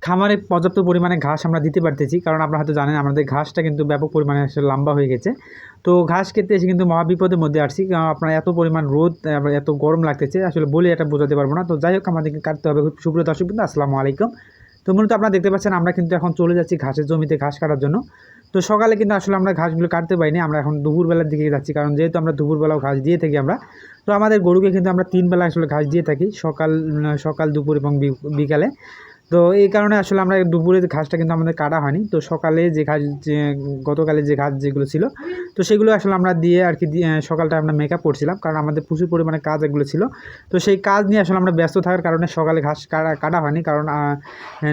খামারে পর্যাপ্ত পরিমাণে ঘাস আমরা দিতে পারতেছি, কারণ আপনারা হয়তো জানেন আমাদের ঘাসটা কিন্তু ব্যাপক পরিমাণে আসলে লম্বা হয়ে গেছে। তো ঘাস কেটে এসে কিন্তু মহা বিপদের মধ্যে আসছি, কারণ আপনার এত পরিমাণ রোদ, আবার এত গরম লাগতেছে, আসলে বলে এটা বোঝাতে পারবো না। তো যাই হোক, আমাদেরকে কাটতে হবে। সুপ্রিয় দর্শক কিন্তু আসসালামু আলাইকুম। তো মূলত আপনারা দেখতে পাচ্ছেন আমরা কিন্তু এখন চলে যাচ্ছি ঘাসের জমিতে ঘাস কাটার জন্য। তো সকালে কিন্তু আসলে আমরা ঘাসগুলো কাটতে পারিনি, আমরা এখন দুপুরবেলার দিকে যাচ্ছি, কারণ যেহেতু আমরা দুপুরবেলাও ঘাস দিয়ে থাকি আমরা। তো আমাদের গরুকে কিন্তু আমরা 3 বেলা আসলে ঘাস দিয়ে থাকি, সকাল সকাল দুপুর এবং বিকালে। তো এই কারণে আসলে আমরা দুপুরে ঘাসটা কিন্তু আমাদের কাটা হয়নি। তো সকালে যে ঘাস, যে গতকালে যে ঘাস যেগুলো ছিল, তো সেগুলো আসলে আমরা দিয়ে আর কি সকালটা আমরা মেকআপ করছিলাম, কারণ আমাদের প্রচুর পরিমাণে কাজ এগুলো ছিল। তো সেই কাজ নিয়ে আসলে আমরা ব্যস্ত থাকার কারণে সকালে ঘাস কাটা হয়নি, কারণ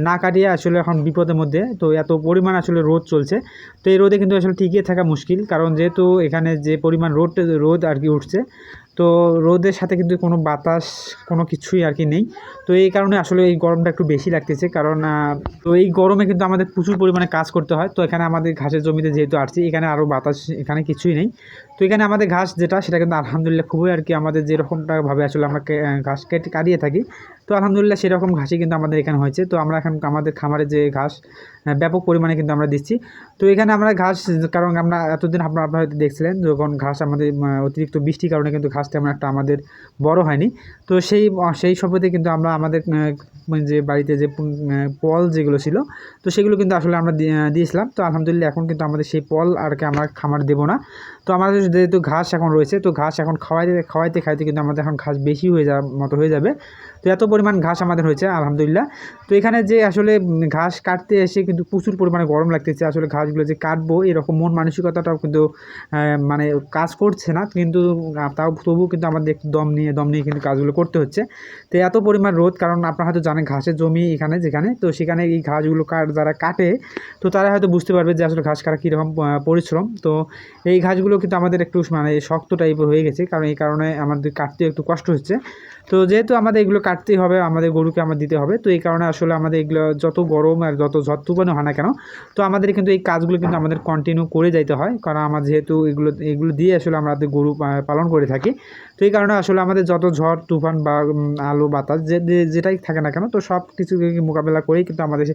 না কাটিয়ে আসলে এখন বিপদের মধ্যে। তো এত পরিমাণ আসলে রোদ চলছে, তো এই রোদে কিন্তু আসলে টিকিয়ে থাকা মুশকিল, কারণ যেহেতু এখানে যে পরিমাণ রোদ আর কি উঠছে, তো রোদের সাথে কিন্তু কোনো বাতাস, কোনো কিছুই আর কি নেই। তো এই কারণে আসলে এই গরমটা একটু বেশি লাগতেছে, কারণ তো এই গরমে কিন্তু আমাদের প্রচুর পরিমাণে কাজ করতে হয়। তো এখানে আমাদের ঘাসের জমিতে যেহেতু আসছি, এখানে আরও বাতাস, এখানে কিছুই নেই। তো এখানে আমাদের ঘাস যেটা, সেটা কিন্তু আলহামদুলিল্লাহ খুবই আর কি আমাদের যেরকমটাভাবে আসলে আমরা ঘাস কেটে কাটিয়ে থাকি, তো আলহামদুলিল্লাহ সেরকম ঘাসই কিন্তু আমাদের এখানে হয়েছে। তো আমরা এখন আমাদের খামারে যে ঘাস ব্যাপক পরিমাণে কিন্তু আমরা দিচ্ছি। তো এখানে আমরা ঘাস, কারণ আমরা এতদিন আপনারা হয়তো দেখছিলেন যখন ঘাস আমাদের অতিরিক্ত বৃষ্টির কারণে কিন্তু ঘাস তেমন একটা আমাদের বড় হয়নি। তো সেই সবেতে কিন্তু আমরা আমাদের যে বাড়িতে যে পল যেগুলো ছিল, তো সেগুলো কিন্তু আসলে আমরা দিয়েছিলাম। তো আলহামদুলিল্লাহ এখন কিন্তু আমাদের সেই পল আর কি আমরা খামার দেবো না। তো আমাদের যেহেতু ঘাস এখন রয়েছে, তো ঘাস এখন খাওয়াইতে কিন্তু আমাদের এখন ঘাস বেশি হয়ে যাওয়ার মতো হয়ে যাবে। তো এত পরিমাণ ঘাস আমাদের হয়েছে আলহামদুলিল্লাহ। তো এখানে যে আসলে ঘাস কাটতে এসে কিন্তু প্রচুর পরিমাণে গরম লাগতেছে, আসলে ঘাসগুলো যে কাটবো এরকম মন মানসিকতাটাও কিন্তু মানে কাজ করছে না, কিন্তু তবুও কিন্তু আমাদের একটু দম নিয়ে কিন্তু কাজগুলো করতে হচ্ছে। তো এত পরিমাণ রোদ, কারণ আপনারা হয়তো জানেন ঘাসের জমি এখানে যেখানে, তো সেখানে এই ঘাসগুলো যারা কাটে, তো তারা হয়তো বুঝতে পারবে যে আসলে ঘাস কাটা কীরকম পরিশ্রম। তো এই ঘাসগুলো কিন্তু আমাদের একটু মানে শক্ত টাইপের হয়ে গেছে, কারণ এই কারণে আমাদের কাটতে একটু কষ্ট হচ্ছে। তো যেহেতু আমাদের এগুলো কাটতেই হবে, আমাদের গরুকে আমার দিতে হবে, তো এই কারণে আসলে আমাদের এগুলো যত গরম আর যত ঝড় তুফানও হয় না কেন, তো আমাদের কিন্তু এই কাজগুলো কিন্তু আমাদের কন্টিনিউ করে যাইতে হয়, কারণ আমার যেহেতু এগুলো দিয়ে আসলে আমাদের গরু পালন করে থাকি। তো এই কারণে আসলে আমাদের যত ঝড় তুফান বা আলো বাতাস যেটাই থাকে না কেন, তো সব কিছুকে মোকাবেলা করেই কিন্তু আমাদের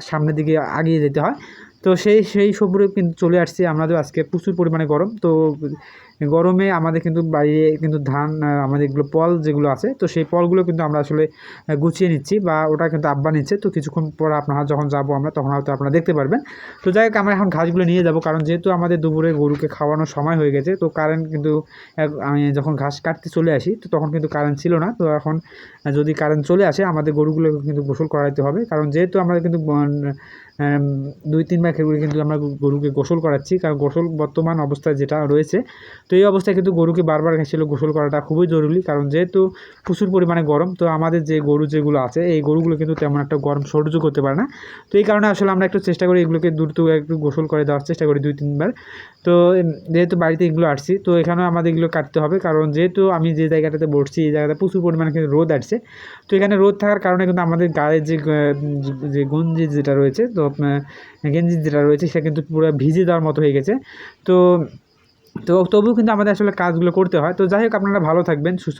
সামনের দিকে এগিয়ে যেতে হয়। তো সেই সবগুলো কিন্তু চলে আসছে। আমাদের আজকে প্রচুর পরিমাণে গরম, তো গরমে আমাদের কিন্তু বাইরে কিন্তু ধান, আমাদের এগুলো পল যেগুলো আছে, তো সেই পলগুলো কিন্তু আমরা আসলে গুছিয়ে নিচ্ছি, বা ওটা কিন্তু আব্বা নিচ্ছে। তো কিছুক্ষণ পর আপনারা যখন যাবো আমরা, তখন হয়তো আপনারা দেখতে পারবেন। তো যাই হোক, আমরা এখন ঘাসগুলো নিয়ে যাব, কারণ যেহেতু আমাদের দুপুরে গরুকে খাওয়ানোর সময় হয়ে গেছে। তো কারেন্ট কিন্তু আমি যখন ঘাস কাটতে চলে আসি, তো তখন কিন্তু কারেন্ট ছিল না। তো এখন যদি কারেন্ট চলে আসে, আমাদের গরুগুলোকে কিন্তু গোসল করাইতে হবে, কারণ যেহেতু আমাদের কিন্তু 2-3 বার করে কিন্তু আমরা গরুকে গোসল করাচ্ছি, কারণ গোসল বর্তমান অবস্থায় যেটা রয়েছে, তো এই অবস্থায় কিন্তু গরুকে বারবার ঘাসিলে গোসল করাটা খুবই জরুরি, কারণ যেহেতু প্রচুর পরিমাণে গরম। তো আমাদের যে গরু যেগুলো আছে, এই গরুগুলো কিন্তু তেমন একটা গরম সহ্য করতে পারে না। তো এই কারণে আসলে আমরা একটু চেষ্টা করি এগুলোকে দ্রুত একটু গোসল করে দেওয়ার চেষ্টা করি 2-3 বার। তো যেহেতু বাড়িতে এগুলো আসছি, তো এখানেও আমাদের এগুলো কাটতে হবে, কারণ যেহেতু আমি যে জায়গাটাতে বসছি, এই জায়গাটা প্রচুর পরিমাণে কিন্তু রোদ আসছে। তো এখানে রোদ থাকার কারণে কিন্তু আমাদের গায়ের যে গঞ্জি যেটা রয়েছে, তো গেঞ্জি যেটা রয়েছে, সেটা কিন্তু পুরো ভিজে দেওয়ার মতো হয়ে গেছে। তো তবুও কিন্তু আমাদের আসলে কাজগুলো করতে হয়। তো যাই হোক, আপনারা ভালো থাকবেন, সুস্থ